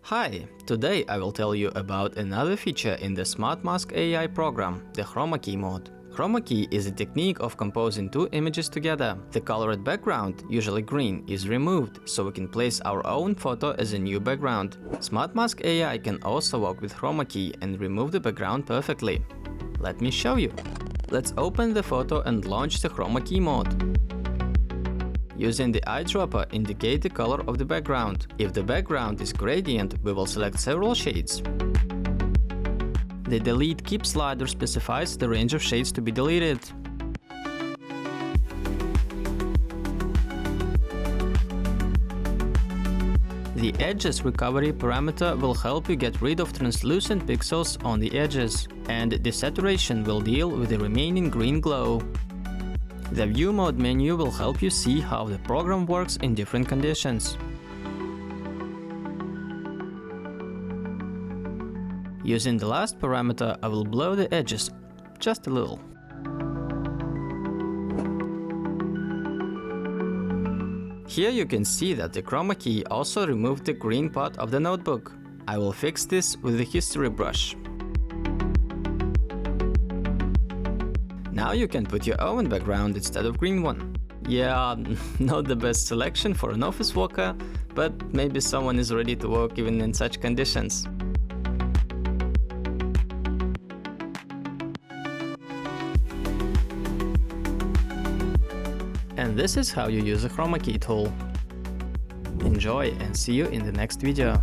Hi, today I will tell you about another feature in the SmartMask AI program, the Chroma Key mode. Chroma Key is a technique of composing two images together. The colored background, usually green, is removed, so we can place our own photo as a new background. SmartMask AI can also work with Chroma Key and remove the background perfectly. Let me show you. Let's open the photo and launch the Chroma Key mode. Using the eyedropper, indicate the color of the background. If the background is gradient, we will select several shades. The Delete Keep slider specifies the range of shades to be deleted. The Edges Recovery parameter will help you get rid of translucent pixels on the edges, and Desaturation will deal with the remaining green glow. The View Mode menu will help you see how the program works in different conditions. Using the last parameter, I will blow the edges just a little. Here you can see that the Chroma Key also removed the green part of the notebook. I will fix this with the history brush. Now you can put your own background instead of green one. Yeah, not the best selection for an office worker, but maybe someone is ready to work even in such conditions. And this is how you use a Chroma Key tool. Enjoy and see you in the next video.